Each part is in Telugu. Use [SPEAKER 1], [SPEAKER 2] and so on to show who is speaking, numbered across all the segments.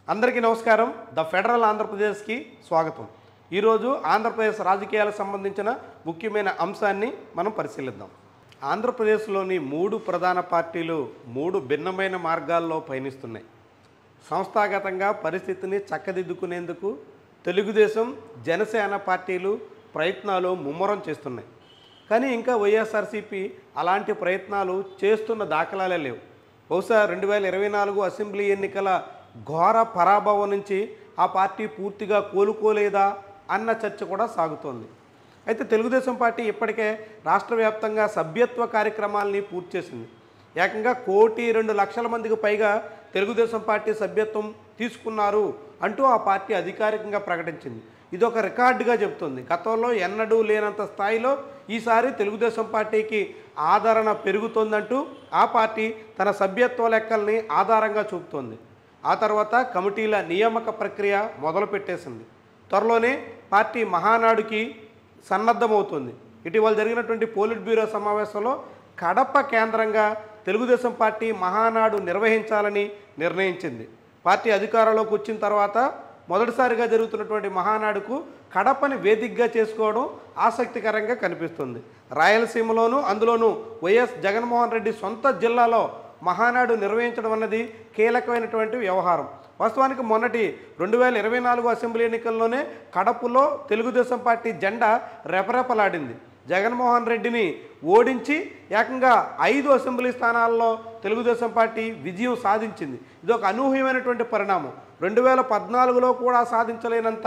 [SPEAKER 1] అందరికీ నమస్కారం. ద ఫెడరల్ ఆంధ్రప్రదేశ్కి స్వాగతం. ఈరోజు ఆంధ్రప్రదేశ్ రాజకీయాలకు సంబంధించిన ముఖ్యమైన అంశాన్ని మనం పరిశీలిద్దాం. ఆంధ్రప్రదేశ్లోని 3 ప్రధాన పార్టీలు 3 భిన్నమైన మార్గాల్లో పయనిస్తున్నాయి. సంస్థాగతంగా పరిస్థితిని చక్కదిద్దుకునేందుకు తెలుగుదేశం, జనసేన పార్టీలు ప్రయత్నాలు ముమ్మరం చేస్తున్నాయి. కానీ ఇంకా వైఎస్ఆర్సీపీ అలాంటి ప్రయత్నాలు చేస్తున్న దాఖలాలే లేవు. బహుశా 2024 అసెంబ్లీ ఎన్నికల ఘోర పరాభవం నుంచి ఆ పార్టీ పూర్తిగా కోలుకోలేదా అన్న చర్చ కూడా సాగుతోంది. అయితే తెలుగుదేశం పార్టీ ఇప్పటికే రాష్ట్ర వ్యాప్తంగా సభ్యత్వ కార్యక్రమాలని పూర్తి చేసింది. ఏకంగా 1,02,00,000 మందికి పైగా తెలుగుదేశం పార్టీ సభ్యత్వం తీసుకున్నారు అంటూ ఆ పార్టీ అధికారికంగా ప్రకటించింది. ఇది ఒక రికార్డుగా చెబుతుంది. గతంలో ఎన్నడూ లేనంత స్థాయిలో ఈసారి తెలుగుదేశం పార్టీకి ఆదరణ పెరుగుతోందంటూ ఆ పార్టీ తన సభ్యత్వ లెక్కల్ని ఆధారంగా చూపుతోంది. ఆ తర్వాత కమిటీల నియామక ప్రక్రియ మొదలుపెట్టేసింది. త్వరలోనే పార్టీ మహానాడుకి సన్నద్ధమవుతుంది. ఇటీవల జరిగినటువంటి పోలిట్ బ్యూరో సమావేశంలో కడప కేంద్రంగా తెలుగుదేశం పార్టీ మహానాడు నిర్వహించాలని నిర్ణయించింది. పార్టీ అధికారంలోకి వచ్చిన తర్వాత మొదటిసారిగా జరుగుతున్నటువంటి మహానాడుకు కడపని వేదికగా చేసుకోవడం ఆసక్తికరంగా కనిపిస్తుంది. రాయలసీమలోనూ అందులోనూ వైఎస్ జగన్మోహన్ రెడ్డి సొంత జిల్లాలో మహానాడు నిర్వహించడం అన్నది కీలకమైనటువంటి వ్యవహారం. వాస్తవానికి మొన్నటి 2024 అసెంబ్లీ ఎన్నికల్లోనే కడపలో తెలుగుదేశం పార్టీ జెండా రెపరెపలాడింది. జగన్మోహన్ రెడ్డిని ఓడించి ఏకంగా 5 అసెంబ్లీ స్థానాల్లో తెలుగుదేశం పార్టీ విజయం సాధించింది. ఇది ఒక అనూహ్యమైనటువంటి పరిణామం. 2014లో కూడా సాధించలేనంత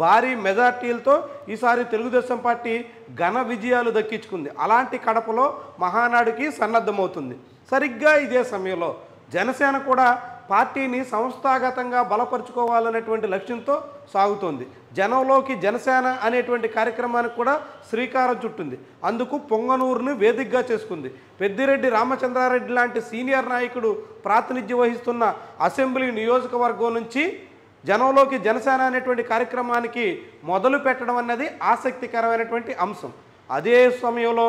[SPEAKER 1] భారీ మెజార్టీలతో ఈసారి తెలుగుదేశం పార్టీ ఘన విజయాలు దక్కించుకుంది. అలాంటి కడపలో మహానాడుకి సన్నద్ధమవుతుంది. సరిగ్గా ఇదే సమయంలో జనసేన కూడా పార్టీని సంస్థాగతంగా బలపరుచుకోవాలనేటువంటి లక్ష్యంతో సాగుతోంది. జనంలోకి జనసేన అనేటువంటి కార్యక్రమానికి కూడా శ్రీకారం చుట్టింది. అందుకు పొంగనూరును వేదికగా చేసుకుంది. పెద్దిరెడ్డి రామచంద్రారెడ్డి లాంటి సీనియర్ నాయకుడు ప్రాతినిధ్యం వహిస్తున్న అసెంబ్లీ నియోజకవర్గం నుంచి జనంలోకి జనసేన అనేటువంటి కార్యక్రమానికి మొదలు పెట్టడం అన్నది ఆసక్తికరమైనటువంటి అంశం. అదే సమయంలో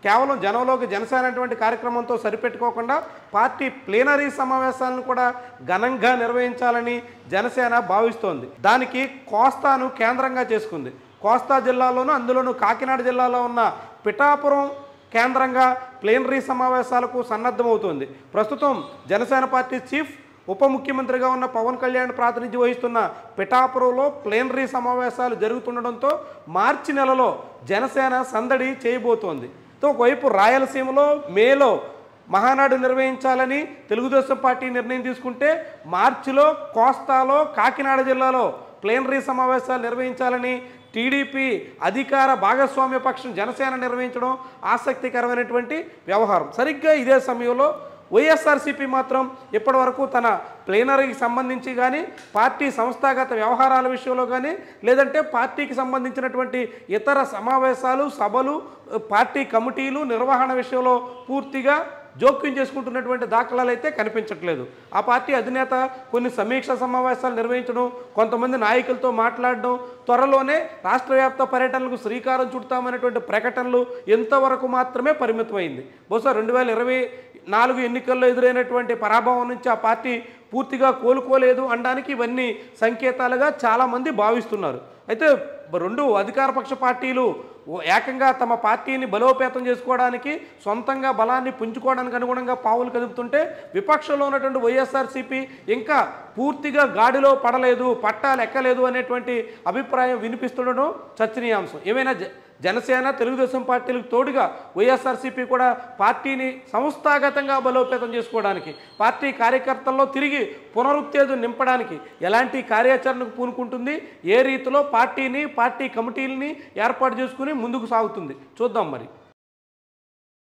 [SPEAKER 1] కేవలం జనంలోకి జనసేన అనేటువంటి కార్యక్రమంతో సరిపెట్టుకోకుండా పార్టీ ప్లీనరీ సమావేశాలను కూడా ఘనంగా నిర్వహించాలని జనసేన భావిస్తోంది. దానికి కోస్తాను కేంద్రంగా చేసుకుంది. కోస్తా జిల్లాలోనూ అందులోనూ కాకినాడ జిల్లాలో ఉన్న పిఠాపురం కేంద్రంగా ప్లీనరీ సమావేశాలకు సన్నద్ధమవుతోంది. ప్రస్తుతం జనసేన పార్టీ చీఫ్ ఉప ముఖ్యమంత్రిగా ఉన్న పవన్ కళ్యాణ్ ప్రాతినిధ్యం వహిస్తున్న పిఠాపురంలో ప్లీనరీ సమావేశాలు జరుగుతుండడంతో మార్చి నెలలో జనసేన సందడి చేయబోతోంది. ఒకవైపు రాయలసీమలో మేలో మహానాడు నిర్వహించాలని తెలుగుదేశం పార్టీ నిర్ణయం తీసుకుంటే మార్చిలో కోస్తాలో కాకినాడ జిల్లాలో ప్లీనరీ సమావేశాలు నిర్వహించాలని టీడీపీ అధికార భాగస్వామ్య పక్షం జనసేన నిర్వహించడం ఆసక్తికరమైనటువంటి వ్యవహారం. సరిగ్గా ఇదే సమయంలో వైఎస్ఆర్సీపీ మాత్రం ఇప్పటివరకు తన ప్లీనరీకి సంబంధించి కానీ పార్టీ సంస్థాగత వ్యవహారాల విషయంలో కానీ లేదంటే పార్టీకి సంబంధించినటువంటి ఇతర సమావేశాలు, సభలు, పార్టీ కమిటీలు నిర్వహణ విషయంలో పూర్తిగా జోక్యం చేసుకుంటున్నటువంటి దాఖలాలు అయితే కనిపించట్లేదు. ఆ పార్టీ అధినేత కొన్ని సమీక్ష సమావేశాలు నిర్వహించడం, కొంతమంది నాయకులతో మాట్లాడడం, త్వరలోనే రాష్ట్ర వ్యాప్త పర్యటనలకు శ్రీకారం చుడతామనేటువంటి ప్రకటనలు ఎంతవరకు మాత్రమే పరిమితమైంది. బహుశా 2024 ఎన్నికల్లో ఎదురైనటువంటి పరాభవం నుంచి ఆ పార్టీ పూర్తిగా కోలుకోలేదు అనడానికి ఇవన్నీ సంకేతాలుగా చాలామంది భావిస్తున్నారు. అయితే 2 అధికారపక్ష పార్టీలు ఏకంగా తమ పార్టీని బలోపేతం చేసుకోవడానికి, సొంతంగా బలాన్ని పుంజుకోవడానికి అనుగుణంగా పావులు కదుపుతుంటే విపక్షంలో ఉన్నటువంటి వైఎస్ఆర్సీపీ ఇంకా పూర్తిగా గాడిలో పడలేదు, పట్టాలు ఎక్కలేదు అనేటువంటి అభిప్రాయం వినిపిస్తుండడం చర్చనీయాంశం. ఏమైనా జనసేన, తెలుగుదేశం పార్టీలకు తోడుగా వైఎస్ఆర్సీపీ కూడా పార్టీని సంస్థాగతంగా బలోపేతం చేసుకోవడానికి, పార్టీ కార్యకర్తల్లో తిరిగి పునరుత్తేజం నింపడానికి ఎలాంటి కార్యాచరణకు పూనుకుంటుంది, ఏ రీతిలో పార్టీని, పార్టీ కమిటీలని ఏర్పాటు చేసుకుని ముందుకు సాగుతుంది చూద్దాం మరి.